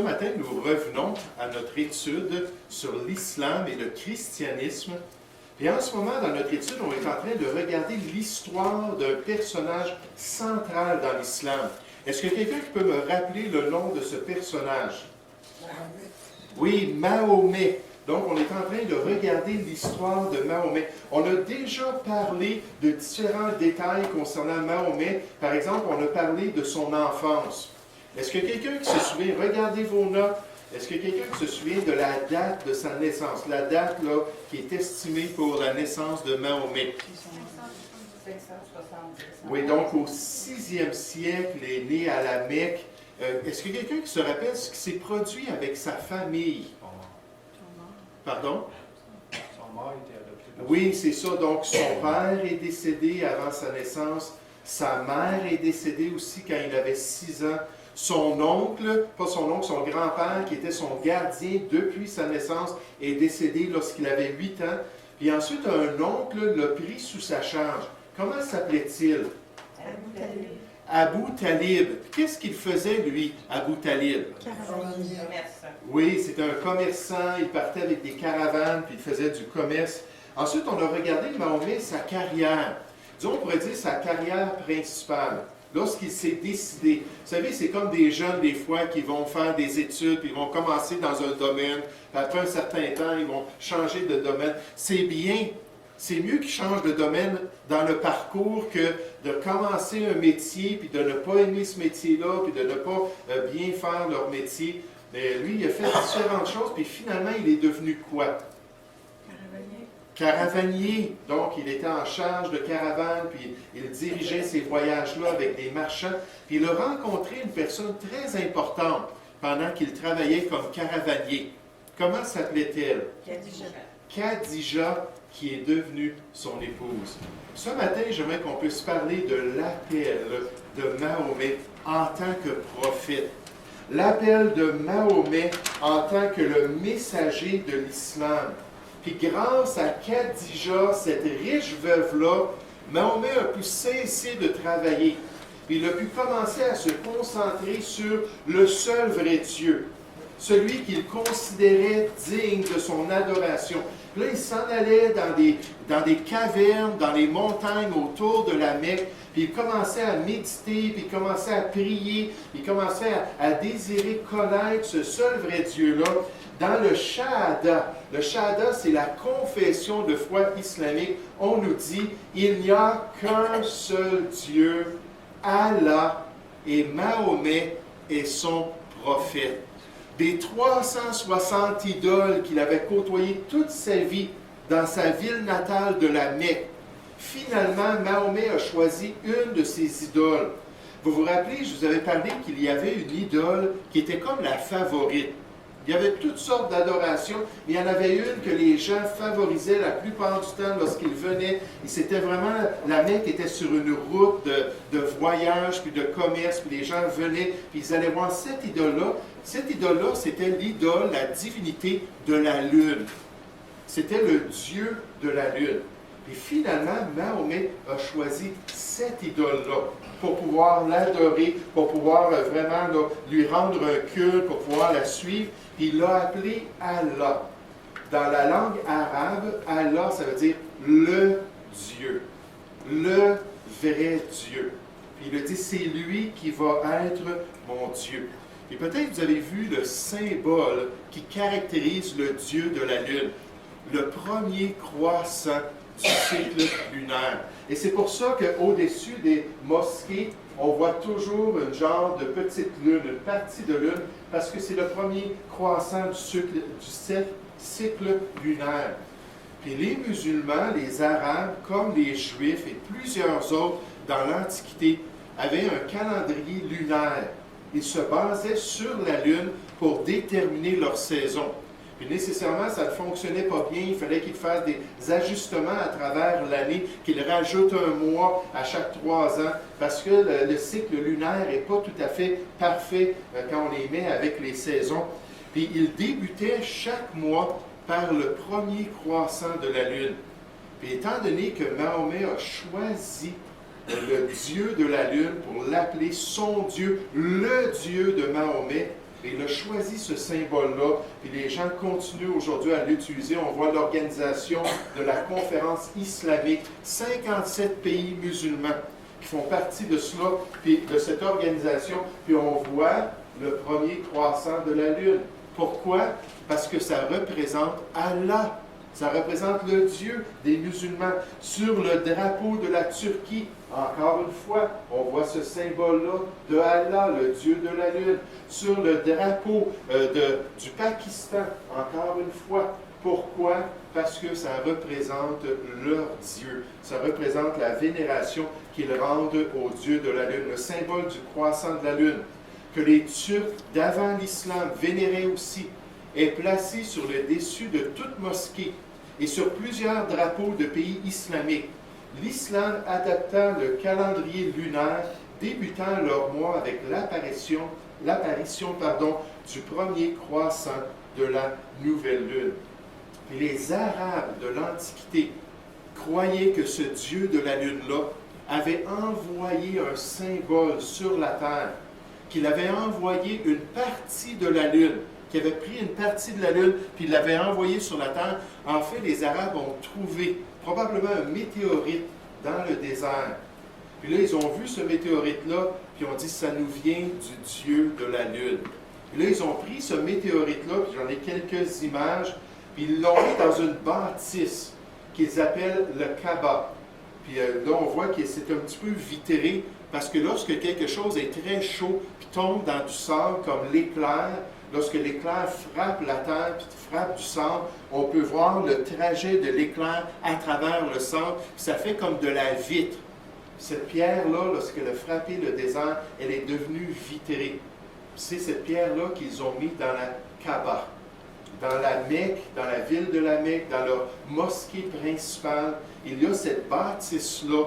matin, nous revenons à notre étude sur l'islam et le christianisme. Et en ce moment, dans notre étude, on est en train de regarder l'histoire d'un personnage central dans l'islam. Est-ce que quelqu'un peut me rappeler le nom de ce personnage? Mohammed. Oui, Mahomet. Donc, on est en train de regarder l'histoire de Mahomet. On a déjà parlé de différents détails concernant Mahomet. Par exemple, on a parlé de son enfance. Est-ce que quelqu'un qui se souvient, regardez vos notes, est-ce que quelqu'un qui se souvient de la date de sa naissance, la date là, qui est estimée pour la naissance de Mahomet? 570. Oui, donc au 6e siècle, il est né à la Mecque. Est-ce que quelqu'un qui se rappelle ce qui s'est produit avec sa famille? Pardon? Son mort était adopté. Oui, c'est ça. Donc, son père est décédé avant sa naissance. Sa mère est décédée aussi quand il avait 6 ans. Son oncle, pas son oncle, son grand-père, qui était son gardien depuis sa naissance, est décédé lorsqu'il avait 8 ans. Puis ensuite, un oncle l'a pris sous sa charge. Comment s'appelait-il? Abu Talib. Qu'est-ce qu'il faisait, lui, Abu Talib? Oui, c'était un commerçant. Il partait avec des caravanes, puis il faisait du commerce. Ensuite, on a regardé Mahomet, sa carrière. Disons, on pourrait dire sa carrière principale. Lorsqu'il s'est décidé, vous savez, c'est comme des jeunes, des fois, qui vont faire des études, puis ils vont commencer dans un domaine, puis après un certain temps, ils vont changer de domaine. C'est bien, c'est mieux qu'ils changent de domaine dans le parcours que de commencer un métier, puis de ne pas aimer ce métier-là, puis de ne pas bien faire leur métier. Mais lui, il a fait différentes choses, puis finalement, il est devenu quoi? Caravanier. Donc, il était en charge de caravane, puis il dirigeait ces voyages-là avec des marchands. Puis il a rencontré une personne très importante pendant qu'il travaillait comme caravanier. Comment s'appelait-elle? Khadija, qui est devenue son épouse. Ce matin, j'aimerais qu'on puisse parler de l'appel de Mahomet en tant que prophète. L'appel de Mahomet en tant que le messager de l'islam. Puis grâce à Khadija, cette riche veuve-là, Mahomet a pu cesser de travailler. Puis il a pu commencer à se concentrer sur le seul vrai Dieu, celui qu'il considérait digne de son adoration. Là, il s'en allait dans des cavernes, dans les montagnes autour de la Mecque, puis il commençait à méditer, puis il commençait à prier, puis il commençait à désirer connaître ce seul vrai Dieu-là. Dans le Shahada, c'est la confession de foi islamique, on nous dit, il n'y a qu'un seul Dieu, Allah, et Mahomet est son prophète. Des 360 idoles qu'il avait côtoyées toute sa vie dans sa ville natale de la Mecque, finalement, Mahomet a choisi une de ces idoles. Vous vous rappelez, je vous avais parlé qu'il y avait une idole qui était comme la favorite. Il y avait toutes sortes d'adorations, mais il y en avait une que les gens favorisaient la plupart du temps lorsqu'ils venaient. Et c'était vraiment, la Mecque était sur une route de voyage, puis de commerce, puis les gens venaient, puis ils allaient voir cette idole-là. Cette idole-là, c'était l'idole, la divinité de la lune. C'était le dieu de la lune. Et finalement, Mahomet a choisi cette idole-là pour pouvoir l'adorer, pour pouvoir vraiment là, lui rendre un culte, pour pouvoir la suivre. Puis il l'a appelé Allah. Dans la langue arabe, Allah, ça veut dire le Dieu, le vrai Dieu. Puis il a dit, c'est lui qui va être mon Dieu. Et peut-être vous avez vu le symbole qui caractérise le Dieu de la Lune, le premier croissant du cycle lunaire. Et c'est pour ça qu'au-dessus des mosquées, on voit toujours un genre de petite lune, une partie de lune, parce que c'est le premier croissant du cycle lunaire. Puis les musulmans, les arabes, comme les juifs et plusieurs autres dans l'Antiquité, avaient un calendrier lunaire. Ils se basaient sur la lune pour déterminer leur saison. Puis nécessairement, ça ne fonctionnait pas bien. Il fallait qu'ils fassent des ajustements à travers l'année, qu'ils rajoutent un mois à chaque 3 ans, parce que le cycle lunaire n'est pas tout à fait parfait quand on les met avec les saisons. Puis ils débutaient chaque mois par le premier croissant de la lune. Puis étant donné que Mahomet a choisi le Dieu de la lune pour l'appeler son Dieu, le Dieu de Mahomet, Et il a choisi ce symbole-là, puis les gens continuent aujourd'hui à l'utiliser. On voit l'organisation de la conférence islamique, 57 pays musulmans qui font partie de cela, puis de cette organisation, puis on voit le premier croissant de la lune. Pourquoi? Parce que ça représente Allah. Ça représente le Dieu des musulmans. Sur le drapeau de la Turquie, encore une fois, on voit ce symbole-là de Allah, le Dieu de la lune. Sur le drapeau du Pakistan, encore une fois. Pourquoi? Parce que ça représente leur Dieu. Ça représente la vénération qu'ils rendent au Dieu de la lune. Le symbole du croissant de la lune, que les Turcs d'avant l'islam vénéraient aussi, est placé sur le dessus de toute mosquée et sur plusieurs drapeaux de pays islamiques. L'islam adaptant le calendrier lunaire, débutant leur mois avec l'apparition du premier croissant de la nouvelle lune. Et les Arabes de l'Antiquité croyaient que ce Dieu de la lune-là avait envoyé un symbole sur la terre, qu'il avait envoyé une partie de la lune, qui avait pris une partie de la lune, puis il l'avait envoyé sur la terre. En fait, les Arabes ont trouvé probablement un météorite dans le désert. Puis là, ils ont vu ce météorite-là, puis ont dit, ça nous vient du Dieu de la lune. Puis là, ils ont pris ce météorite-là, puis j'en ai quelques images, puis ils l'ont mis dans une bâtisse qu'ils appellent le Kaaba. Puis là, on voit que c'est un petit peu vitré, parce que lorsque quelque chose est très chaud, puis tombe dans du sable, comme l'éclair, lorsque l'éclair frappe la terre, puis frappe du sable, on peut voir le trajet de l'éclair à travers le sable, puis ça fait comme de la vitre. Cette pierre-là, lorsqu'elle a frappé le désert, elle est devenue vitrée. C'est cette pierre-là qu'ils ont mis dans la Kaaba. Dans la Mecque, dans la ville de la Mecque, dans leur mosquée principale, il y a cette bâtisse-là.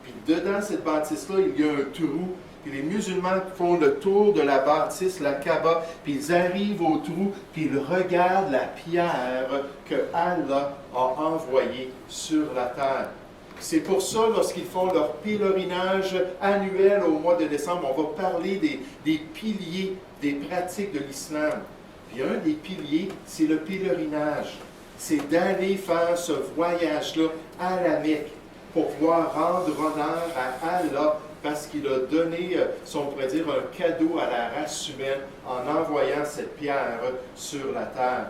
Puis dedans cette bâtisse-là, il y a un trou. Puis les musulmans font le tour de la bâtisse, la Kaaba, puis ils arrivent au trou, puis ils regardent la pierre que Allah a envoyée sur la terre. C'est pour ça, lorsqu'ils font leur pèlerinage annuel au mois de décembre, on va parler des piliers, des pratiques de l'islam. Puis un des piliers, c'est le pèlerinage. C'est d'aller faire ce voyage-là à la Mecque pour pouvoir rendre honneur à Allah parce qu'il a donné, si on pourrait dire, un cadeau à la race humaine en envoyant cette pierre sur la terre.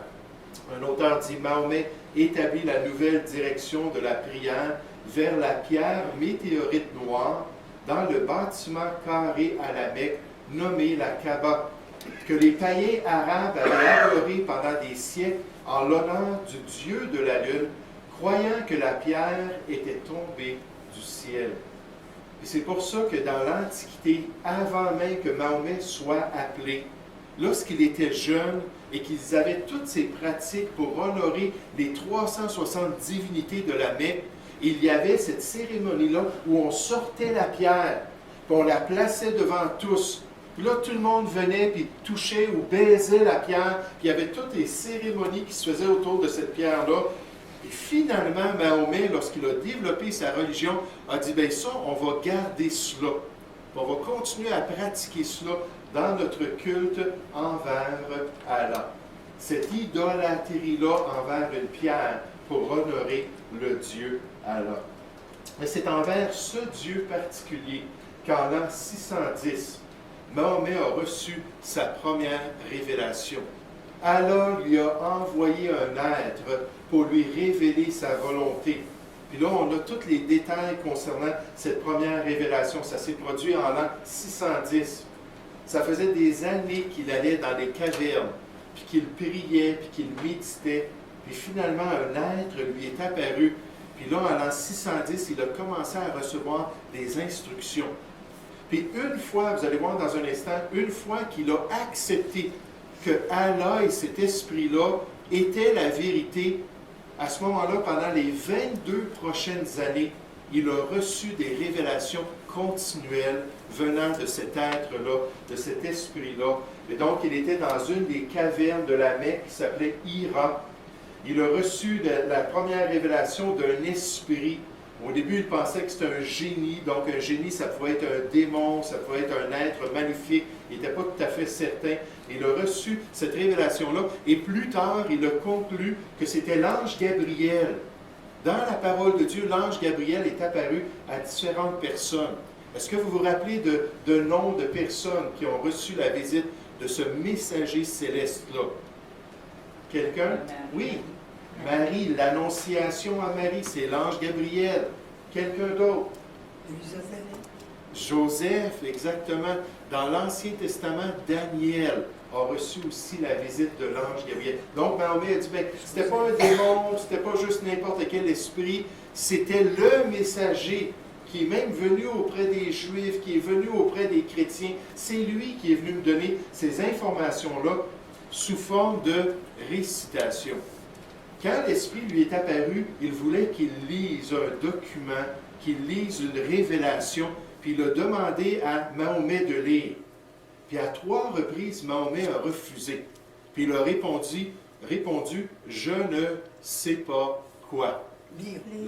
Un auteur dit, Mahomet établit la nouvelle direction de la prière vers la pierre météorite noire dans le bâtiment carré à la Mecque nommé la Kaaba, que les païens arabes avaient adoré pendant des siècles en l'honneur du Dieu de la lune, croyant que la pierre était tombée du ciel. Et c'est pour ça que dans l'Antiquité, avant même que Mahomet soit appelé, lorsqu'il était jeune et qu'ils avaient toutes ces pratiques pour honorer les 360 divinités de la Mecque, il y avait cette cérémonie-là où on sortait la pierre, puis on la plaçait devant tous. Puis là, tout le monde venait, puis touchait ou baisait la pierre, puis il y avait toutes les cérémonies qui se faisaient autour de cette pierre-là. Et finalement, Mahomet, lorsqu'il a développé sa religion, a dit, bien ça, on va garder cela. On va continuer à pratiquer cela dans notre culte envers Allah. Cette idolâtrie-là envers une pierre pour honorer le Dieu Allah. Mais c'est envers ce Dieu particulier qu'en l'an 610, Mahomet a reçu sa première révélation. Allah lui a envoyé un être pour lui révéler sa volonté. Puis là, on a tous les détails concernant cette première révélation. Ça s'est produit en l'an 610. Ça faisait des années qu'il allait dans les cavernes, puis qu'il priait, puis qu'il méditait. Puis finalement, un être lui est apparu. Puis là, en l'an 610, il a commencé à recevoir des instructions. Puis une fois, vous allez voir dans un instant, une fois qu'il a accepté que Allah et cet esprit-là étaient la vérité, à ce moment-là, pendant les 22 prochaines années, il a reçu des révélations continuelles venant de cet être-là, de cet esprit-là. Et donc, il était dans une des cavernes de la Mecque qui s'appelait Hira. Il a reçu la première révélation d'un esprit Au début, il pensait que c'était un génie. Donc, un génie, ça pouvait être un démon, ça pouvait être un être maléfique. Il n'était pas tout à fait certain. Il a reçu cette révélation-là. Et plus tard, il a conclu que c'était l'ange Gabriel. Dans la parole de Dieu, l'ange Gabriel est apparu à différentes personnes. Est-ce que vous vous rappelez de noms de personnes qui ont reçu la visite de ce messager céleste-là? Quelqu'un? Oui. Marie, l'annonciation à Marie, c'est l'ange Gabriel. Quelqu'un d'autre? Joseph, exactement. Dans l'Ancien Testament, Daniel a reçu aussi la visite de l'ange Gabriel. Donc, Mahomet a dit, ben, c'était pas un démon, c'était pas juste n'importe quel esprit, c'était le messager qui est même venu auprès des Juifs, qui est venu auprès des chrétiens. C'est lui qui est venu me donner ces informations-là sous forme de récitation. Quand l'Esprit lui est apparu, il voulait qu'il lise un document, qu'il lise une révélation, puis il a demandé à Mahomet de lire. Puis à 3 reprises, Mahomet a refusé. Puis il a répondu, je ne sais pas quoi.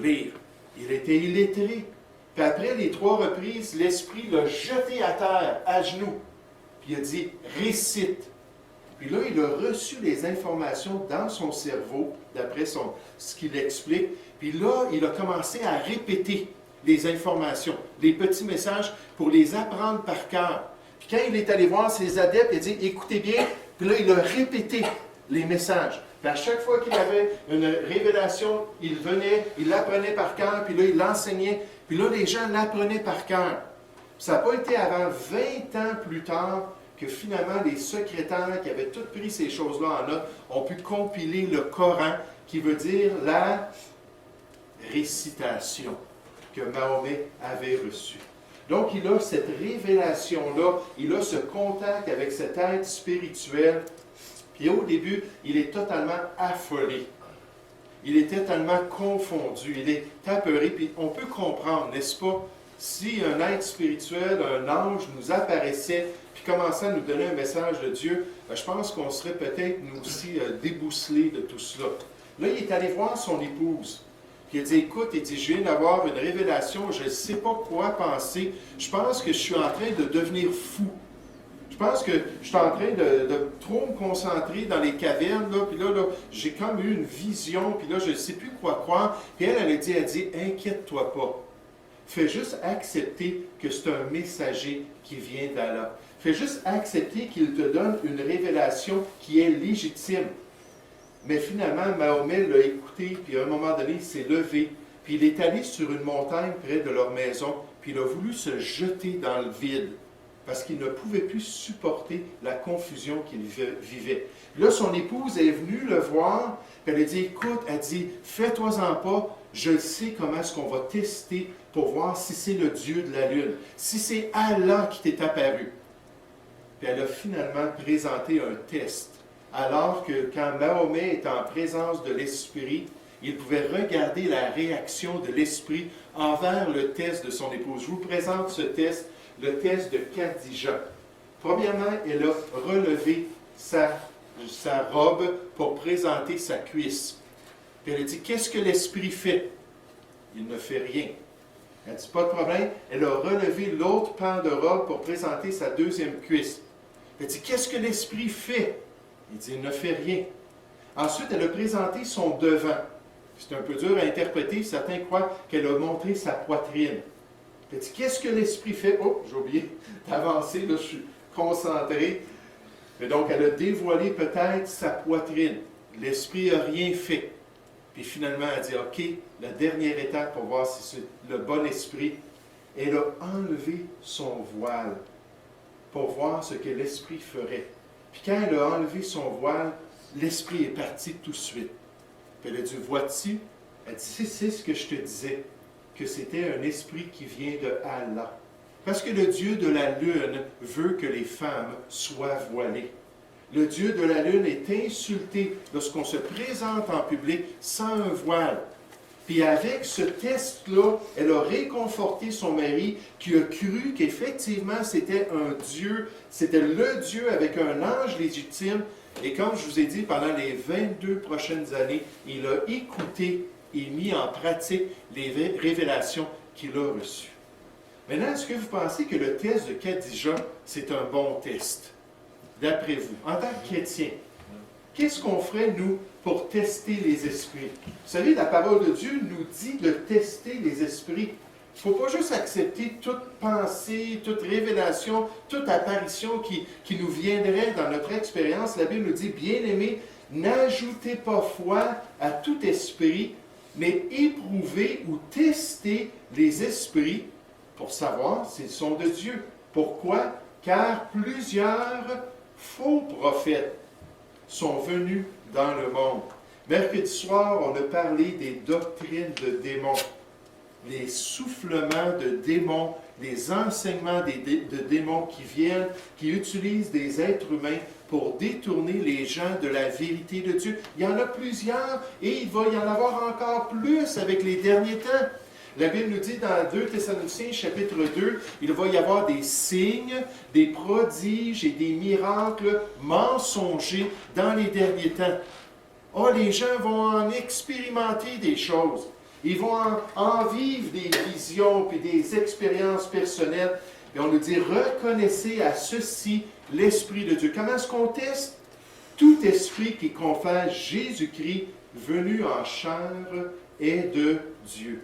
Lire. Il était illettré. Puis après les 3 reprises, l'Esprit l'a jeté à terre, à genoux. Puis il a dit, récite. Puis là, il a reçu les informations dans son cerveau, d'après ce qu'il explique. Puis là, il a commencé à répéter les informations, les petits messages pour les apprendre par cœur. Puis quand il est allé voir ses adeptes, il a dit, écoutez bien. Puis là, il a répété les messages. Puis à chaque fois qu'il avait une révélation, il venait, il l'apprenait par cœur, puis là, il l'enseignait. Puis là, les gens l'apprenaient par cœur. Ça n'a pas été avant 20 ans plus tard que finalement les secrétaires qui avaient tous pris ces choses-là en note ont pu compiler le Coran, qui veut dire la récitation que Mahomet avait reçue. Donc il a cette révélation-là, il a ce contact avec cet être spirituel, puis au début, il est totalement affolé. Il est totalement confondu, il est apeuré, puis on peut comprendre, n'est-ce pas, si un être spirituel, un ange nous apparaissait, puis commençait à nous donner un message de Dieu, je pense qu'on serait peut-être, nous aussi, débousselés de tout cela. Là, il est allé voir son épouse. Puis il a dit, écoute, il dit, je viens d'avoir une révélation, je ne sais pas quoi penser, je pense que je suis en train de devenir fou. Je pense que je suis en train de trop me concentrer dans les cavernes, là, puis là, j'ai comme eu une vision, puis là, je ne sais plus quoi croire. Puis elle a dit, inquiète-toi pas. Fais juste accepter que c'est un messager qui vient d'Allah. Fais juste accepter qu'il te donne une révélation qui est légitime. Mais finalement, Mahomet l'a écouté, puis à un moment donné, il s'est levé, puis il est allé sur une montagne près de leur maison, puis il a voulu se jeter dans le vide, parce qu'il ne pouvait plus supporter la confusion qu'il vivait. Là, son épouse est venue le voir, puis elle a dit, écoute, elle dit, fais-toi-en pas, je sais comment est-ce qu'on va tester pour voir si c'est le Dieu de la Lune, si c'est Allah qui t'est apparu. Puis elle a finalement présenté un test, alors que quand Mahomet est en présence de l'Esprit, il pouvait regarder la réaction de l'Esprit envers le test de son épouse. Je vous présente ce test, le test de Khadija. Premièrement, elle a relevé sa robe pour présenter sa cuisse. Puis elle a dit, qu'est-ce que l'Esprit fait? Il ne fait rien. Elle dit, pas de problème. Elle a relevé l'autre pan de robe pour présenter sa deuxième cuisse. Elle dit, qu'est-ce que l'Esprit fait? Il dit, il ne fait rien. Ensuite, elle a présenté son devant. C'est un peu dur à interpréter. Certains croient qu'elle a montré sa poitrine. Elle dit, qu'est-ce que l'Esprit fait? Oh, j'ai oublié d'avancer, là, je suis concentré. Et donc, elle a dévoilé peut-être sa poitrine. L'Esprit n'a rien fait. Puis finalement, elle dit, OK, la dernière étape pour voir si c'est le bon esprit, elle a enlevé son voile pour voir ce que l'Esprit ferait. Puis quand elle a enlevé son voile, l'Esprit est parti tout de suite. Puis elle a dit, vois-tu? Elle dit, c'est ce que je te disais, que c'était un esprit qui vient de Allah. Parce que le Dieu de la Lune veut que les femmes soient voilées. Le Dieu de la Lune est insulté lorsqu'on se présente en public sans un voile. Puis avec ce test-là, elle a réconforté son mari qui a cru qu'effectivement c'était un Dieu, c'était le Dieu avec un ange légitime. Et comme je vous ai dit, pendant les 22 prochaines années, il a écouté et mis en pratique les révélations qu'il a reçues. Maintenant, est-ce que vous pensez que le test de Khadija, c'est un bon test? D'après vous, en tant que chrétien, qu'est-ce qu'on ferait, nous, pour tester les esprits? Vous savez, la parole de Dieu nous dit de tester les esprits. Il ne faut pas juste accepter toute pensée, toute révélation, toute apparition qui nous viendrait dans notre expérience. La Bible nous dit, bien-aimés, n'ajoutez pas foi à tout esprit, mais éprouvez ou testez les esprits pour savoir s'ils sont de Dieu. Pourquoi? Car plusieurs faux prophètes sont venus dans le monde. Mercredi soir, on a parlé des doctrines de démons, les soufflements de démons, les enseignements de démons qui viennent, qui utilisent des êtres humains pour détourner les gens de la vérité de Dieu. Il y en a plusieurs et il va y en avoir encore plus avec les derniers temps. La Bible nous dit dans 2 Thessaloniciens, chapitre 2, il va y avoir des signes, des prodiges et des miracles mensongers dans les derniers temps. Oh, les gens vont en expérimenter des choses. Ils vont en vivre des visions et des expériences personnelles. Et on nous dit, reconnaissez à ceci l'Esprit de Dieu. Comment est-ce qu'on teste? Tout esprit qui confesse Jésus-Christ venu en chair est de Dieu.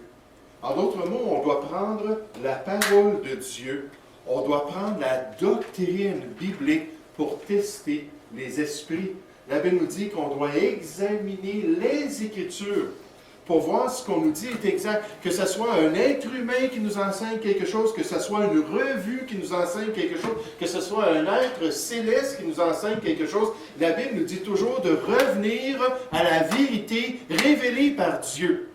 En d'autres mots, on doit prendre la parole de Dieu, on doit prendre la doctrine biblique pour tester les esprits. La Bible nous dit qu'on doit examiner les Écritures pour voir si ce qu'on nous dit est exact. Que ce soit un être humain qui nous enseigne quelque chose, que ce soit une revue qui nous enseigne quelque chose, que ce soit un être céleste qui nous enseigne quelque chose, la Bible nous dit toujours de revenir à la vérité révélée par Dieu.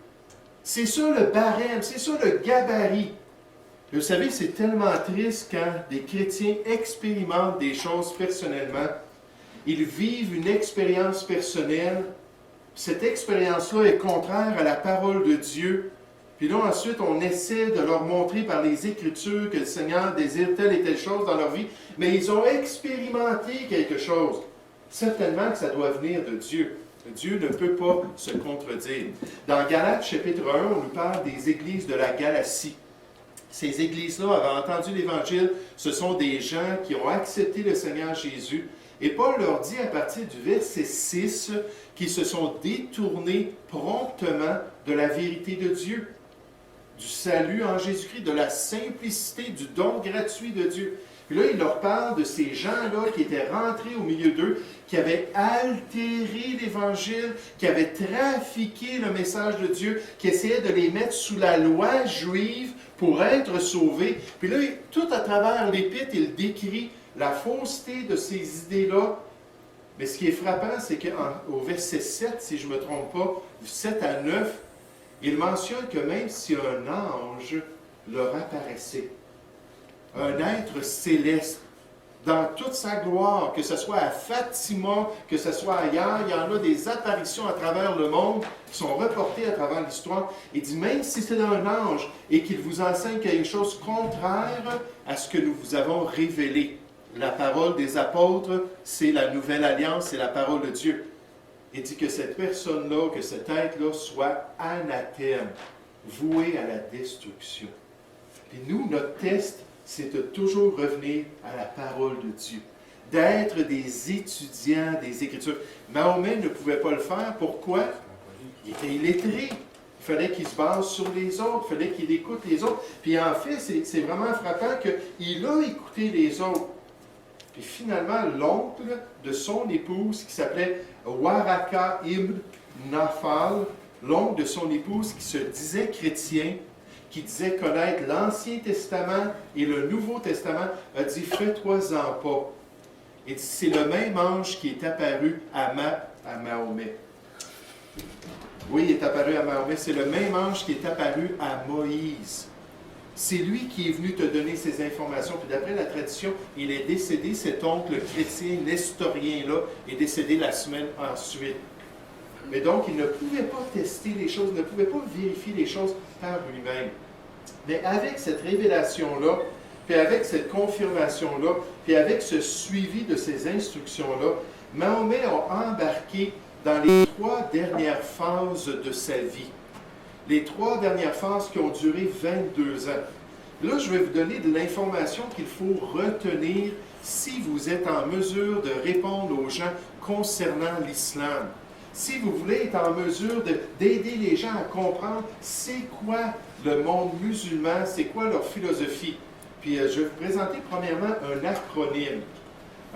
C'est ça le barème, c'est ça le gabarit. Et vous savez, c'est tellement triste quand des chrétiens expérimentent des choses personnellement. Ils vivent une expérience personnelle. Cette expérience-là est contraire à la parole de Dieu. Puis là, ensuite, on essaie de leur montrer par les Écritures que le Seigneur désire telle et telle chose dans leur vie. Mais ils ont expérimenté quelque chose. Certainement que ça doit venir de Dieu. Dieu ne peut pas se contredire. Dans Galates, chapitre 1, on nous parle des églises de la Galatie. Ces églises-là avaient entendu l'Évangile. Ce sont des gens qui ont accepté le Seigneur Jésus. Et Paul leur dit à partir du verset 6 qu'ils se sont détournés promptement de la vérité de Dieu, du salut en Jésus-Christ, de la simplicité, du don gratuit de Dieu. Puis là, il leur parle de ces gens-là qui étaient rentrés au milieu d'eux, qui avaient altéré l'Évangile, qui avaient trafiqué le message de Dieu, qui essayaient de les mettre sous la loi juive pour être sauvés. Puis là, tout à travers l'Épître, il décrit la fausseté de ces idées-là. Mais ce qui est frappant, c'est qu'au verset 7, si je ne me trompe pas, 7 à 9, il mentionne que même si un ange leur apparaissait, un être céleste, dans toute sa gloire, que ce soit à Fatima, que ce soit ailleurs, il y en a des apparitions à travers le monde qui sont reportées à travers l'histoire. Il dit, même si c'est un ange et qu'il vous enseigne quelque chose contraire à ce que nous vous avons révélé, la parole des apôtres, c'est la nouvelle alliance, c'est la parole de Dieu. Il dit que cette personne-là, que cet être-là soit anathème, voué à la destruction. Puis nous, notre test, c'est de toujours revenir à la parole de Dieu, d'être des étudiants des Écritures. Mahomet ne pouvait pas le faire. Pourquoi? Il était illettré. Il fallait qu'il se base sur les autres, il fallait qu'il écoute les autres. Puis en fait, c'est vraiment frappant qu'il a écouté les autres. Puis finalement, l'oncle de son épouse, qui s'appelait Waraka ibn Nafal, l'oncle de son épouse qui se disait chrétien, qui disait connaître l'Ancien Testament et le Nouveau Testament, a dit « Fais-toi-en pas ». Et c'est le même ange qui est apparu à Mahomet. Oui, il est apparu à Mahomet. C'est le même ange qui est apparu à Moïse. C'est lui qui est venu te donner ces informations. Puis d'après la tradition, il est décédé, cet oncle chrétien nestorien-là, est décédé la semaine ensuite. Mais donc, il ne pouvait pas tester les choses, ne pouvait pas vérifier les choses par lui-même. Mais avec cette révélation-là, puis avec cette confirmation-là, puis avec ce suivi de ces instructions-là, Mahomet a embarqué dans les 3 dernières phases de sa vie. Les 3 dernières phases qui ont duré 22 ans. Là, je vais vous donner de l'information qu'il faut retenir si vous êtes en mesure de répondre aux gens concernant l'islam. Si vous voulez être en mesure d'aider les gens à comprendre c'est quoi le monde musulman, c'est quoi leur philosophie. Puis je vais vous présenter premièrement un acronyme.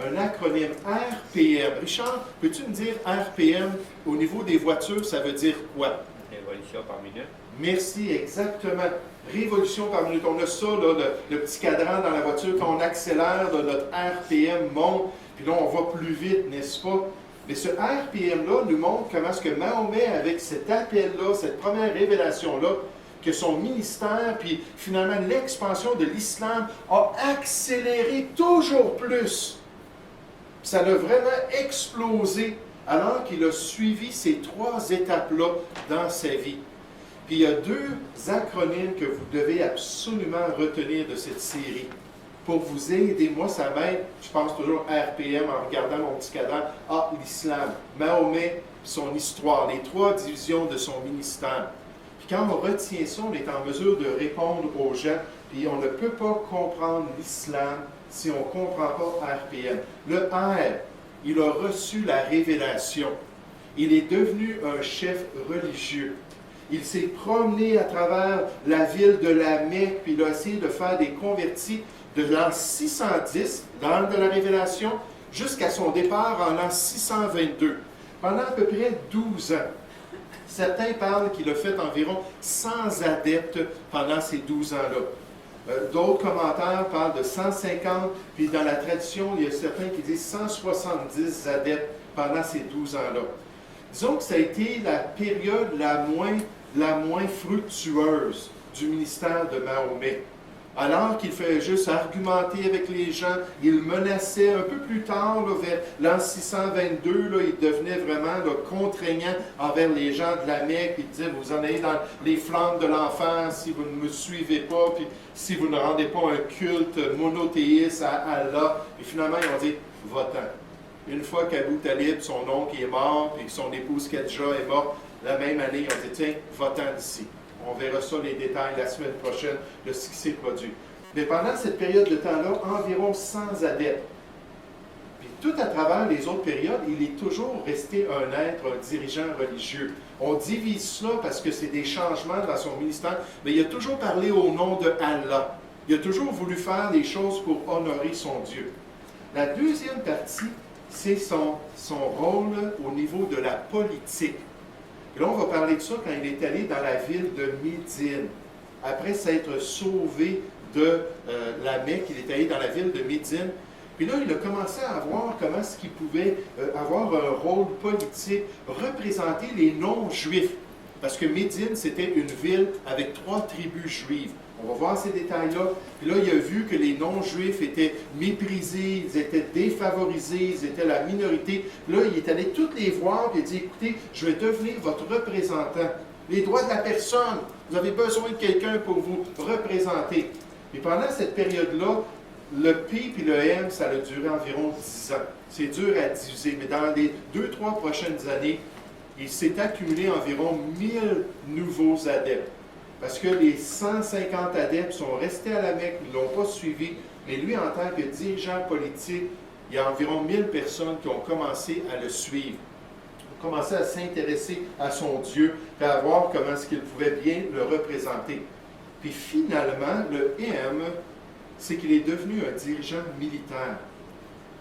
Un acronyme RPM. Richard, peux-tu me dire RPM au niveau des voitures, ça veut dire quoi? Révolution par minute. Merci, exactement. Révolution par minute. On a ça, là, le petit cadran dans la voiture, quand on accélère, là, notre RPM monte, puis là, on va plus vite, n'est-ce pas? Mais ce RPM-là nous montre comment est-ce que Mahomet, avec cet appel-là, cette première révélation-là, que son ministère, puis finalement l'expansion de l'islam, a accéléré toujours plus. Ça a vraiment explosé alors qu'il a suivi ces 3 étapes-là dans sa vie. Puis il y a 2 acronymes que vous devez absolument retenir de cette série. Pour vous aider, moi ça m'aide, je pense toujours RPM en regardant mon petit cadran, l'islam, Mahomet, son histoire, les 3 divisions de son ministère. Puis quand on retient ça, on est en mesure de répondre aux gens, puis on ne peut pas comprendre l'islam si on ne comprend pas RPM. Le R, il a reçu la révélation. Il est devenu un chef religieux. Il s'est promené à travers la ville de la Mecque, puis il a essayé de faire des convertis de l'an 610, l'an de la révélation, jusqu'à son départ en l'an 622, pendant à peu près 12 ans. Certains parlent qu'il a fait environ 100 adeptes pendant ces 12 ans-là. D'autres commentaires parlent de 150, puis dans la tradition, il y a certains qui disent 170 adeptes pendant ces 12 ans-là. Disons que ça a été la période la moins fructueuse du ministère de Mahomet. Alors qu'il fait juste argumenter avec les gens, il menaçait un peu plus tard, là, vers l'an 622, là, il devenait vraiment là, contraignant envers les gens de la Mecque, puis il disait, vous en allez dans les flammes de l'enfer si vous ne me suivez pas, puis si vous ne rendez pas un culte monothéiste à Allah. Et finalement, ils ont dit, va-t'en. Une fois qu'Abou Talib, son oncle, est mort, puis son épouse Khadija est morte, la même année, ils ont dit, tiens, va-t'en d'ici. On verra ça, les détails, la semaine prochaine, de ce qui s'est produit. Mais pendant cette période de temps-là, environ 100 adeptes. Puis tout à travers les autres périodes, il est toujours resté un être, un dirigeant religieux. On divise cela parce que c'est des changements dans son ministère, mais il a toujours parlé au nom de Allah. Il a toujours voulu faire des choses pour honorer son Dieu. La deuxième partie, c'est son rôle au niveau de la politique. Et là, on va parler de ça quand il est allé dans la ville de Médine. Après s'être sauvé de la Mecque, il est allé dans la ville de Médine. Puis là, il a commencé à voir comment est-ce qu'il pouvait avoir un rôle politique, représenter les non-juifs. Parce que Médine, c'était une ville avec 3 tribus juives. On va voir ces détails-là. Puis là, il a vu que les non-juifs étaient méprisés, ils étaient défavorisés, ils étaient la minorité. Puis là, il est allé toutes les voir et il a dit, écoutez, je vais devenir votre représentant. Les droits de la personne, vous avez besoin de quelqu'un pour vous représenter. Et pendant cette période-là, le P puis le M, ça a duré environ 10 ans. C'est dur à diviser, mais dans les 2-3 prochaines années, il s'est accumulé environ 1000 nouveaux adeptes. Parce que les 150 adeptes sont restés à la Mecque, ils ne l'ont pas suivi, mais lui, en tant que dirigeant politique, il y a environ 1000 personnes qui ont commencé à le suivre, ont commencé à s'intéresser à son Dieu, et à voir comment est-ce qu'il pouvait bien le représenter. Puis finalement, le M, c'est qu'il est devenu un dirigeant militaire.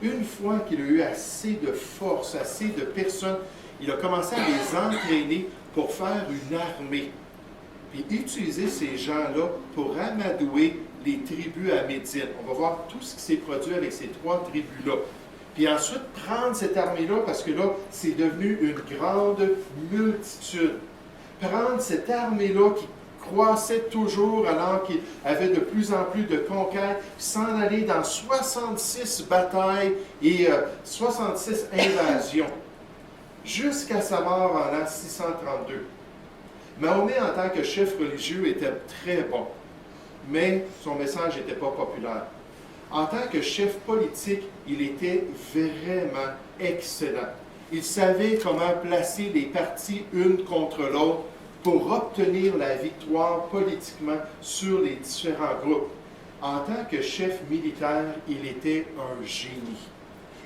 Une fois qu'il a eu assez de force, assez de personnes, il a commencé à les entraîner pour faire une armée. Puis utiliser ces gens-là pour amadouer les tribus à Médine. On va voir tout ce qui s'est produit avec ces 3 tribus-là. Puis ensuite, prendre cette armée-là, parce que là, c'est devenu une grande multitude. Prendre cette armée-là qui croissait toujours alors qu'il avait de plus en plus de conquêtes, s'en aller dans 66 batailles et 66 invasions, jusqu'à sa mort en l'an 632. Mahomet, en tant que chef religieux, était très bon, mais son message n'était pas populaire. En tant que chef politique, il était vraiment excellent. Il savait comment placer les parties une contre l'autre pour obtenir la victoire politiquement sur les différents groupes. En tant que chef militaire, il était un génie.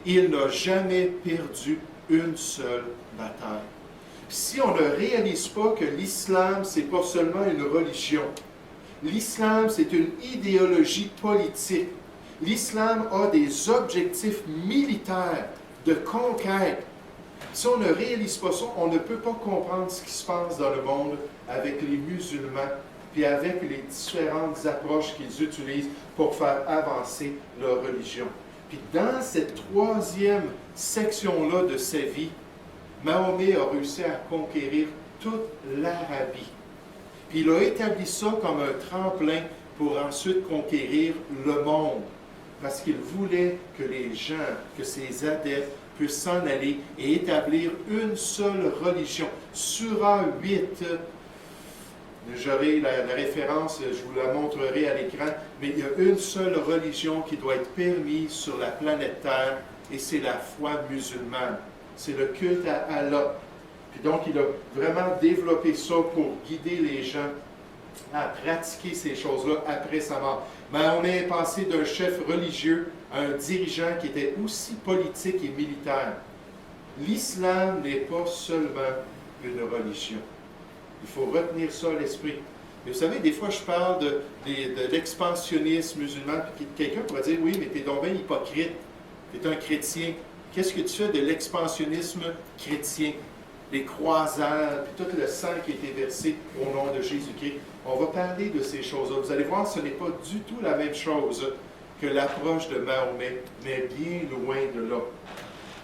Il n'a jamais perdu une seule bataille. Si on ne réalise pas que l'islam, ce n'est pas seulement une religion, l'islam, c'est une idéologie politique. L'islam a des objectifs militaires de conquête. Si on ne réalise pas ça, on ne peut pas comprendre ce qui se passe dans le monde avec les musulmans, puis avec les différentes approches qu'ils utilisent pour faire avancer leur religion. Puis dans cette troisième section-là de sa vie, Mahomet a réussi à conquérir toute l'Arabie. Puis il a établi ça comme un tremplin pour ensuite conquérir le monde. Parce qu'il voulait que les gens, que ses adeptes puissent s'en aller et établir une seule religion. Surah 8, j'aurai la référence, je vous la montrerai à l'écran, mais il y a une seule religion qui doit être permise sur la planète Terre, et c'est la foi musulmane. C'est le culte à Allah. Puis donc, il a vraiment développé ça pour guider les gens à pratiquer ces choses-là après sa mort. Mahomet est passé d'un chef religieux à un dirigeant qui était aussi politique et militaire. L'islam n'est pas seulement une religion. Il faut retenir ça à l'esprit. Mais vous savez, des fois, je parle de l'expansionnisme musulman, puis quelqu'un pourrait dire, oui, mais t'es donc bien hypocrite. T'es un chrétien. Qu'est-ce que tu fais de l'expansionnisme chrétien? Les croisades, puis tout le sang qui a été versé au nom de Jésus-Christ. On va parler de ces choses-là. Vous allez voir, ce n'est pas du tout la même chose que l'approche de Mahomet, mais bien loin de là.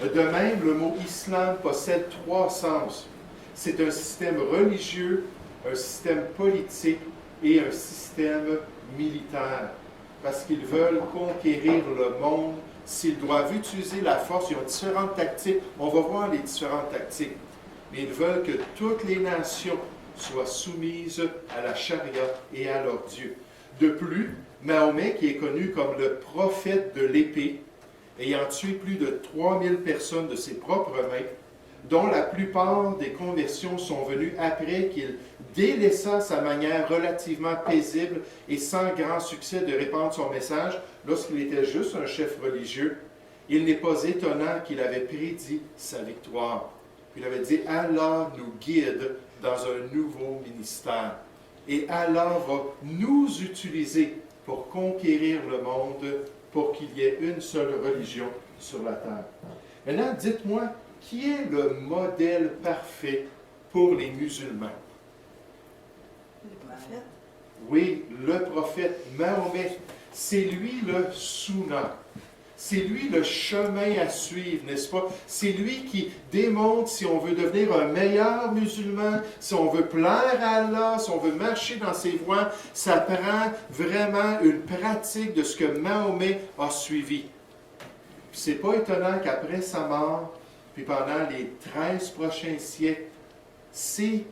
De même, le mot islam possède trois sens. C'est un système religieux, un système politique et un système militaire. Parce qu'ils veulent conquérir le monde. S'ils doivent utiliser la force, ils ont différentes tactiques. On va voir les différentes tactiques. Mais ils veulent que toutes les nations soient soumises à la charia et à leur Dieu. De plus, Mahomet, qui est connu comme le prophète de l'épée, ayant tué plus de 3000 personnes de ses propres mains, dont la plupart des conversions sont venues après qu'il délaissa sa manière relativement paisible et sans grand succès de répandre son message lorsqu'il était juste un chef religieux, il n'est pas étonnant qu'il avait prédit sa victoire. Il avait dit, Allah nous guide dans un nouveau ministère. Et Allah va nous utiliser pour conquérir le monde, pour qu'il y ait une seule religion sur la terre. Maintenant, dites-moi, qui est le modèle parfait pour les musulmans? Le prophète. Oui, le prophète Mahomet. C'est lui le sunnah. C'est lui le chemin à suivre, n'est-ce pas? C'est lui qui démontre si on veut devenir un meilleur musulman, si on veut plaire à Allah, si on veut marcher dans ses voies. Ça prend vraiment une pratique de ce que Mahomet a suivi. Puis c'est pas étonnant qu'après sa mort, puis pendant les 13 prochains siècles, ces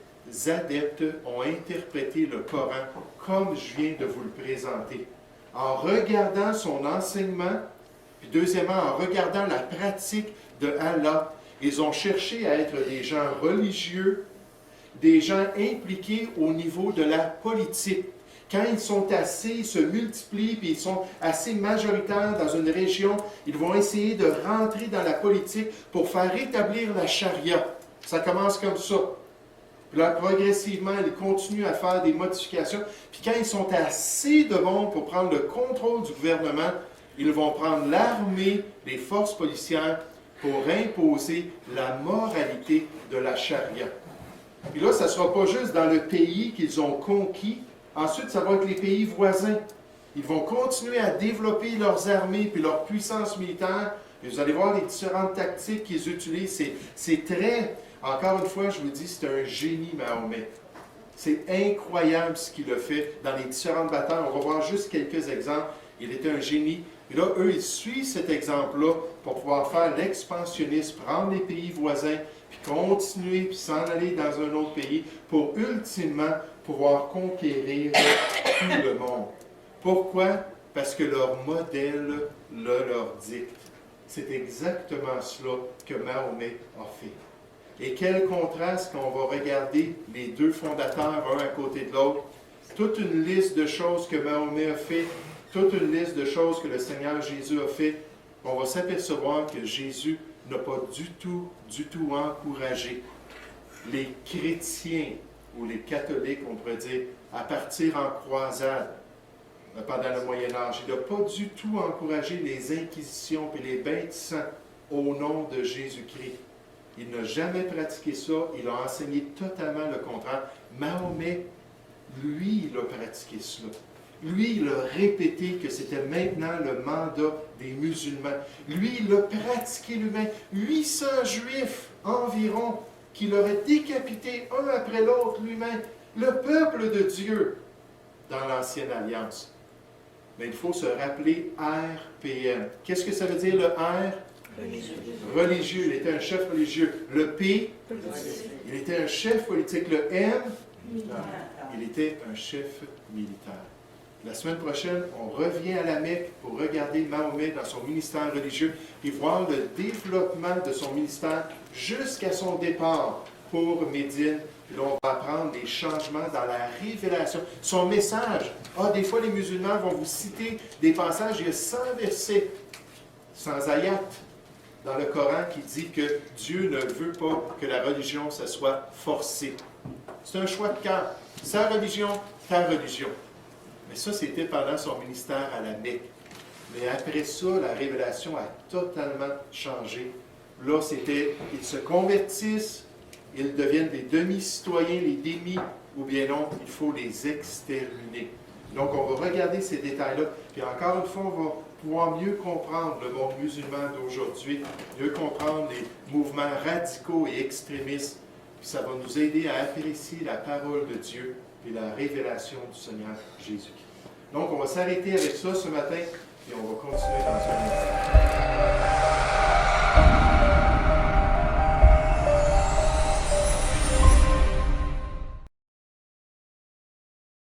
adeptes ont interprété le Coran comme je viens de vous le présenter. En regardant son enseignement, puis deuxièmement, en regardant la pratique de Allah, ils ont cherché à être des gens religieux, des gens impliqués au niveau de la politique. Quand ils sont assez, ils se multiplient, puis ils sont assez majoritaires dans une région, ils vont essayer de rentrer dans la politique pour faire établir la charia. Ça commence comme ça. Puis là, progressivement, ils continuent à faire des modifications. Puis quand ils sont assez de bons pour prendre le contrôle du gouvernement, ils vont prendre l'armée, les forces policières, pour imposer la moralité de la charia. Puis là, ça ne sera pas juste dans le pays qu'ils ont conquis. Ensuite, ça va être les pays voisins. Ils vont continuer à développer leurs armées puis leur puissance militaire. Et vous allez voir les différentes tactiques qu'ils utilisent. C'est très... Encore une fois, je vous dis, c'est un génie, Mahomet. C'est incroyable ce qu'il a fait dans les différentes batailles. On va voir juste quelques exemples. Il était un génie. Et là, eux, ils suivent cet exemple-là pour pouvoir faire l'expansionnisme, prendre les pays voisins, puis continuer, puis s'en aller dans un autre pays pour ultimement pouvoir conquérir tout le monde. Pourquoi? Parce que leur modèle le leur dicte. C'est exactement cela que Mahomet a fait. Et quel contraste quand on va regarder les deux fondateurs, un à côté de l'autre. Toute une liste de choses que Mahomet a fait, toute une liste de choses que le Seigneur Jésus a fait. On va s'apercevoir que Jésus n'a pas du tout encouragé les chrétiens ou les catholiques, on pourrait dire, à partir en croisade pendant le Moyen Âge. Il n'a pas du tout encouragé les inquisitions et les bains de sang au nom de Jésus-Christ. Il n'a jamais pratiqué ça, il a enseigné totalement le contraire. Mahomet, lui, il a pratiqué cela. Lui, il a répété que c'était maintenant le mandat des musulmans. Lui, il a pratiqué lui-même. 800 juifs environ qu'il aurait décapité un après l'autre lui-même. Le peuple de Dieu dans l'Ancienne Alliance. Mais il faut se rappeler RPM. Qu'est-ce que ça veut dire le R? Religieux. Religieux. Il était un chef religieux. Le P? Il était un chef politique. Le M? Il était un chef militaire. La semaine prochaine, on revient à la Mecque pour regarder Mahomet dans son ministère religieux et voir le développement de son ministère jusqu'à son départ pour Médine. Puis là, on va apprendre les changements dans la révélation. Son message. Des fois, les musulmans vont vous citer des passages, il y a 100 versets, 100 ayats dans le Coran qui dit que Dieu ne veut pas que la religion, ça soit forcé. C'est un choix de cœur. Sa religion, ta religion. Mais ça, c'était pendant son ministère à la Mecque. Mais après ça, la révélation a totalement changé. Là, c'était, ils se convertissent, ils deviennent des demi-citoyens, les démis, ou bien non, il faut les exterminer. Donc, on va regarder ces détails-là. Puis encore une fois, on va pouvoir mieux comprendre le monde musulman d'aujourd'hui, mieux comprendre les mouvements radicaux et extrémistes. Puis ça va nous aider à apprécier la parole de Dieu et la révélation du Seigneur Jésus-Christ. Donc, on va s'arrêter avec ça ce matin et on va continuer dans un instant.